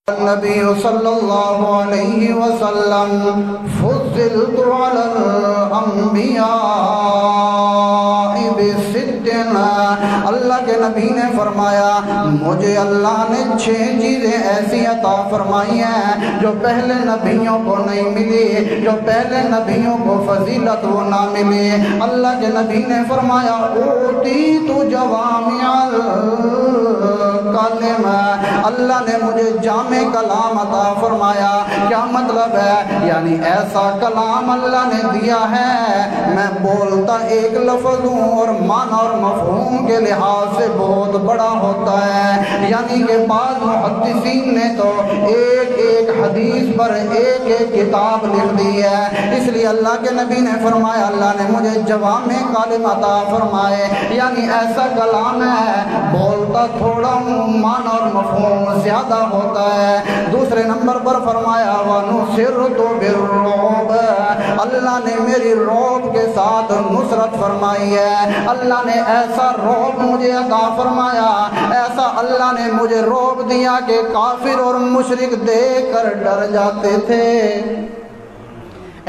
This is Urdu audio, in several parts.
النبی صلی اللہ علیہ وسلم فضلت علی الانبیاء بست، اللہ کے نبی نے فرمایا مجھے اللہ نے 6 چیزیں ایسی عطا فرمائی ہیں جو پہلے نبیوں کو نہیں ملی، جو پہلے نبیوں کو فضیلت وہ نہ ملی۔ اللہ کے نبی نے فرمایا اوتیت جوامع الکلم، اللہ نے مجھے جامع کلام عطا فرمایا۔ کیا مطلب ہے؟ یعنی ایسا کلام اللہ نے دیا ہے میں بولتا ایک لفظ ہوں اور معنی اور مفہوم کے لحاظ سے بہت بڑا ہوتا ہے۔ یعنی کہ بعض محدثین نے تو ایک حدیث پر ایک کتاب لکھ دی ہے۔ اس لیے اللہ کے نبی نے فرمایا اللہ نے مجھے جوامع کلم عطا فرمائے، یعنی ایسا کلام ہے بولتا تھوڑا ہوں معنی اور مفہوم زیادہ ہوتا ہے۔ دوسرے نمبر پر فرمایا وَنُصِرْتُ بِالرُّعْبِ، اللہ نے میری رعب کے ساتھ نصرت فرمائی ہے۔ اللہ نے ایسا رعب مجھے عطا فرمایا، ایسا اللہ نے مجھے رعب دیا کہ کافر اور مشرک دیکھ کر ڈر جاتے تھے۔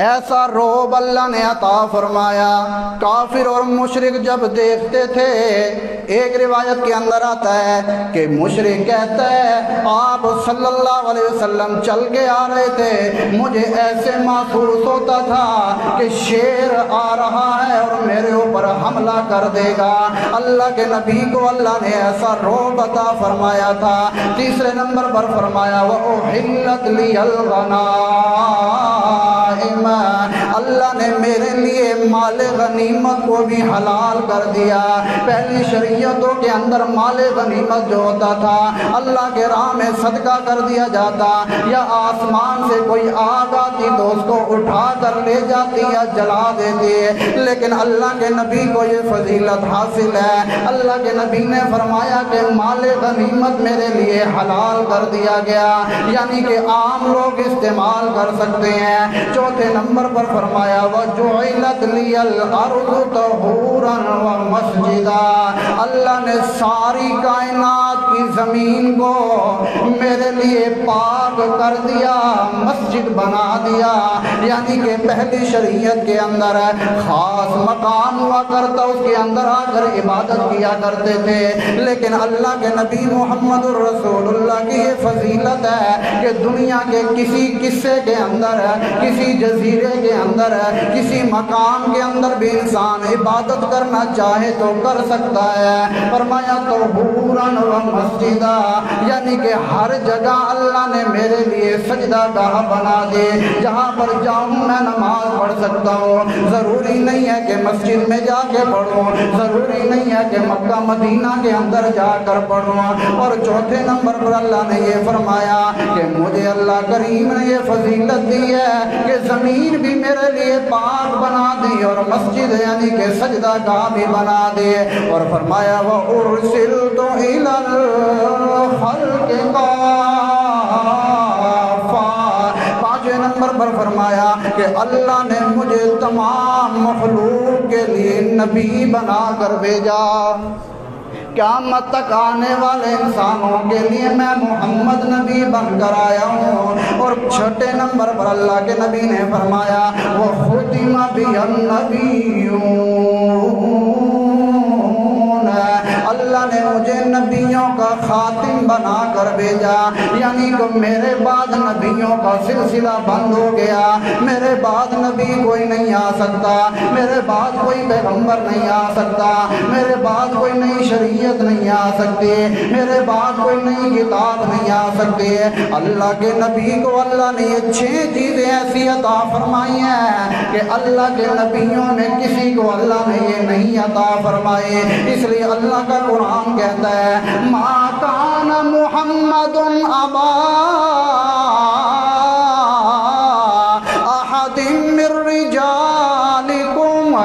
ایسا رعب اللہ نے عطا فرمایا، کافر اور مشرک جب دیکھتے تھے۔ ایک روایت کے اندر آتا ہے کہ مشرک کہتا ہے آپ صلی اللہ علیہ وسلم چل کے آ رہے تھے، مجھے ایسے محسوس ہوتا تھا کہ شیر آ رہا ہے اور میرے اوپر حملہ کر دے گا۔ اللہ کے نبی کو اللہ نے ایسا رعب عطا فرمایا تھا۔ تیسرے نمبر پر فرمایا وَأُحِلَّتْ لِيَ الْغَنَائِمَ، اللہ نے میرے لیے مال غنیمت کو بھی حلال کر دیا۔ پہلی شریعتوں کے اندر مال غنیمت جو ہوتا تھا اللہ کے راہ میں صدقہ کر دیا جاتا، یا آسمان سے کوئی آگ آتی تو اس کو اٹھا کر لے جاتی یا جلا دیتی، لیکن اللہ کے نبی کو یہ فضیلت حاصل ہے۔ اللہ کے نبی نے فرمایا کہ مال غنیمت میرے لیے حلال کر دیا گیا، یعنی کہ عام لوگ استعمال کر سکتے ہیں۔ چوتھے نمبر پر فرمایا وَجُعِلَتْ لِيَ الْأَرْضُ طَهُورًا وَمَسْجِدًا، اللہ نے ساری کائنات کی زمین کو میرے لیے پاک کر دیا، مسجد بنا دیا۔ یعنی کہ پہلی شریعت کے اندر خاص مقام ہوا کرتا، اس کے اندر آ کر عبادت کیا کرتے تھے، لیکن اللہ کے نبی محمد الرسول اللہ کی یہ فضیلت ہے کہ دنیا کے کسی قصے کے اندر، کسی جزیرے کے اندر، کسی مقام کے اندر بھی انسان عبادت کرنا چاہے تو کر سکتا ہے۔ فرمایا طہوراً ومسجدا، یعنی کہ ہر جگہ اللہ نے میرے لیے سجدہ گاہ بنا دے، جہاں پر جاؤں میں نماز پڑھ سکتا ہوں۔ ضروری نہیں ہے کہ مسجد میں جا کے پڑھوں، ضروری نہیں ہے کہ مکہ مدینہ کے اندر جا کر پڑھوں۔ اور چوتھے نمبر پر اللہ نے یہ فرمایا کہ مجھے اللہ کریم نے یہ فضیلت دی ہے کہ زمین بھی میرے لیے پاک بنا دی اور مسجد یعنی کہ سجدہ گاہ بھی بنا دی، اور فرمایا وَأُرْسِلْتُ إِلَى الْخَلْقِ كَافَّةً، پانچویں نمبر پر فرمایا کہ اللہ نے مجھے تمام مخلوق کے لیے نبی بنا کر بھیجا۔ قیامت تک آنے والے انسانوں کے لیے میں محمد نبی بن کر آیا ہوں۔ اور چھٹے نمبر پر اللہ کے نبی نے فرمایا وَخُتِمَ بِيَ النَّبِيُّونَ، اللہ نے مجھے نبیوں کا خاتم بنا کر بھیجا، یعنی کہ میرے بعد نبیوں کا سلسلہ بند ہو گیا، میرے بعد نبی کوئی نہیں آ سکتا، میرے بعد کوئی پیغمبر نہیں آ سکتا، میرے بعد کوئی نئی شریعت نہیں آ سکتی، میرے بعد کوئی نئی کتاب نہیں آ سکتی۔ اللہ کے نبی کو اللہ نے یہ 6 چیزیں ایسی عطا فرمائی ہیں کہ اللہ کے نبیوں میں کسی کو اللہ نے یہ نہیں عطا فرمائے۔ اس لیے اللہ کا قرآن کہتا ہے ما کان محمد ابا احد من رجالکم